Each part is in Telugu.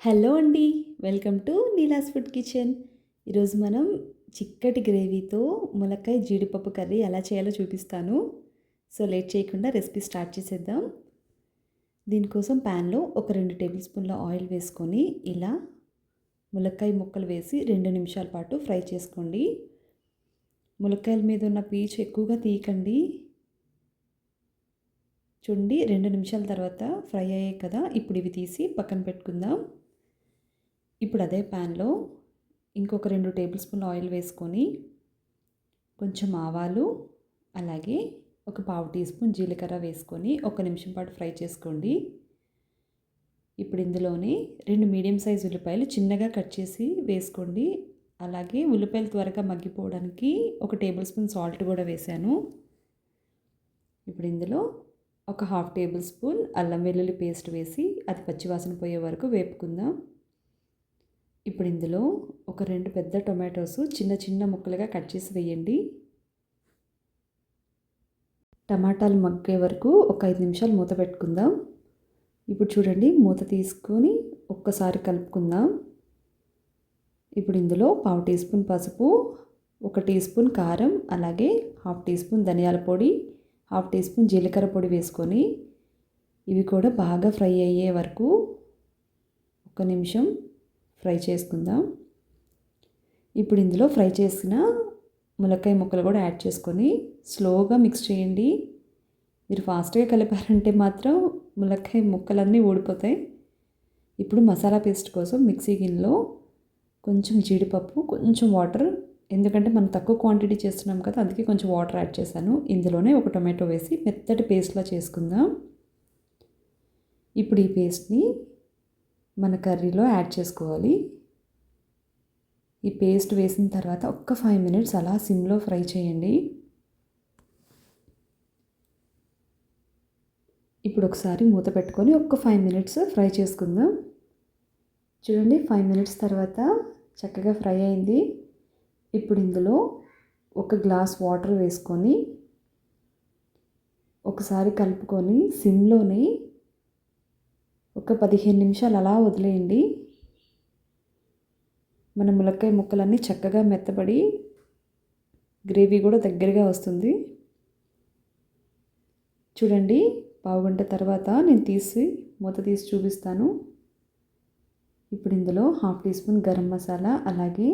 హలో అండి. Welcome to Neela's food kitchen. ఈరోజు మనం చిక్కటి గ్రేవీతో ములక్కాయ జీడిపప్పు కర్రీ ఎలా చేయాలో చూపిస్తాను. సో లేట్ చేయకుండా రెసిపీ స్టార్ట్ చేసేద్దాం. దీనికోసం ప్యాన్లో ఒక 2 టేబుల్ స్పూన్ల ఆయిల్ వేసుకొని ఇలా ములక్కాయ ముక్కలు వేసి 2 నిమిషాల పాటు ఫ్రై చేసుకోండి. ములక్కాయల మీద ఉన్న పీచు ఎక్కువగా తీయకండి. చూడండి 2 నిమిషాల తర్వాత ఫ్రై అయ్యాయి కదా, ఇప్పుడు ఇవి తీసి పక్కన పెట్టుకుందాం. ఇప్పుడు అదే ప్యాన్లో ఇంకొక 2 టేబుల్ స్పూన్ల ఆయిల్ వేసుకొని కొంచెం ఆవాలు, అలాగే ఒక పావు టీ స్పూన్ జీలకర్ర వేసుకొని 1 నిమిషం పాటు ఫ్రై చేసుకోండి. ఇప్పుడు ఇందులోనే 2 మీడియం సైజ్ ఉల్లిపాయలు చిన్నగా కట్ చేసి వేసుకోండి. అలాగే ఉల్లిపాయలు త్వరగా మగ్గిపోవడానికి 1 టేబుల్ స్పూన్ సాల్ట్ కూడా వేశాను. ఇప్పుడు ఇందులో ఒక హాఫ్ టేబుల్ స్పూన్ అల్లం వెల్లుల్లి పేస్ట్ వేసి అది పచ్చివాసన పోయే వరకు వేపుకుందాం. ఇప్పుడు ఇందులో ఒక 2 పెద్ద టొమాటోస్ చిన్న చిన్న ముక్కలుగా కట్ చేసి వేయండి. టమాటాలు మగ్గే వరకు ఒక 5 నిమిషాలు మూత పెట్టుకుందాం. ఇప్పుడు చూడండి, మూత తీసుకొని ఒక్కసారి కలుపుకుందాం. ఇప్పుడు ఇందులో పావు టీ స్పూన్ పసుపు, 1 టీ స్పూన్ కారం, అలాగే హాఫ్ టీ స్పూన్ ధనియాల పొడి, హాఫ్ టీ స్పూన్ జీలకర్ర పొడి వేసుకొని ఇవి కూడా బాగా ఫ్రై అయ్యే వరకు 1 నిమిషం ఫ్రై చేసుకుందాం. ఇప్పుడు ఇందులో ఫ్రై చేసిన ములక్కాయ ముక్కలు కూడా యాడ్ చేసుకొని స్లోగా మిక్స్ చేయండి. మీరు ఫాస్ట్గా కలిపారంటే మాత్రం ములక్కాయ ముక్కలన్నీ ఊడిపోతాయి. ఇప్పుడు మసాలా పేస్ట్ కోసం మిక్సీ గిన్నెలో కొంచెం జీడిపప్పు, కొంచెం వాటర్, ఎందుకంటే మనం తక్కువ క్వాంటిటీ చేస్తున్నాం కదా, అందుకే కొంచెం వాటర్ యాడ్ చేశాను. ఇందులోనే ఒక టొమాటో వేసి మెత్తటి పేస్ట్లా చేసుకుందాం. ఇప్పుడు ఈ పేస్ట్ని మన కర్రీలో యాడ్ చేసుకోవాలి. ఈ పేస్ట్ వేసిన తర్వాత ఒక్క 5 మినిట్స్ అలా సిమ్లో ఫ్రై చేయండి. ఇప్పుడు ఒకసారి మూత పెట్టుకొని ఒక్క 5 మినిట్స్ ఫ్రై చేసుకుందాం. చూడండి, 5 మినిట్స్ తర్వాత చక్కగా ఫ్రై అయింది. ఇప్పుడు ఇందులో 1 గ్లాస్ వాటర్ వేసుకొని ఒకసారి కలుపుకొని సిమ్లోనే ఒక 15 నిమిషాలు అలా వదిలేయండి. మన ములక్కాయ ముక్కలన్నీ చక్కగా మెత్తబడి గ్రేవీ కూడా దగ్గరగా వస్తుంది. చూడండి, పావుగంట తర్వాత నేను మూత తీసి చూపిస్తాను. ఇప్పుడు ఇందులో half teaspoon garam masala, అలాగే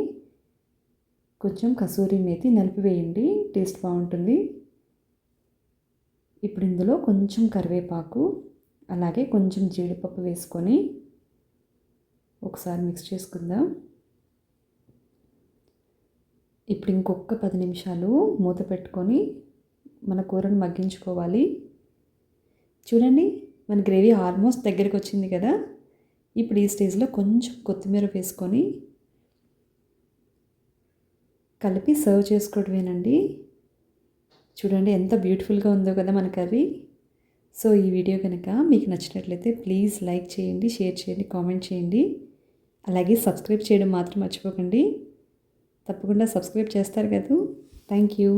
కొంచెం కసూరి మేతి నలిపివేయండి, టేస్ట్ బాగుంటుంది. ఇప్పుడు ఇందులో కొంచెం కరివేపాకు, అలాగే కొంచెం జీడిపప్పు వేసుకొని ఒకసారి మిక్స్ చేసుకుందాం. ఇప్పుడు ఇంకొక 10 నిమిషాలు మూత పెట్టుకొని మన కూరను మగ్గించుకోవాలి. చూడండి, మన గ్రేవీ ఆల్మోస్ట్ దగ్గరికి వచ్చింది కదా. ఇప్పుడు ఈ స్టేజ్లో కొంచెం కొత్తిమీర వేసుకొని కలిపి సర్వ్ చేసుకోవడమేనండి. చూడండి ఎంత బ్యూటిఫుల్గా ఉందో కదా మన కర్రీ. సో ఈ వీడియో కనుక మీకు నచ్చినట్లయితే ప్లీజ్ లైక్ చేయండి, షేర్ చేయండి, కామెంట్ చేయండి. అలాగే సబ్స్క్రైబ్ చేయడం మాత్రం మర్చిపోకండి. తప్పకుండా సబ్స్క్రైబ్ చేస్తారు కదా. Thank you.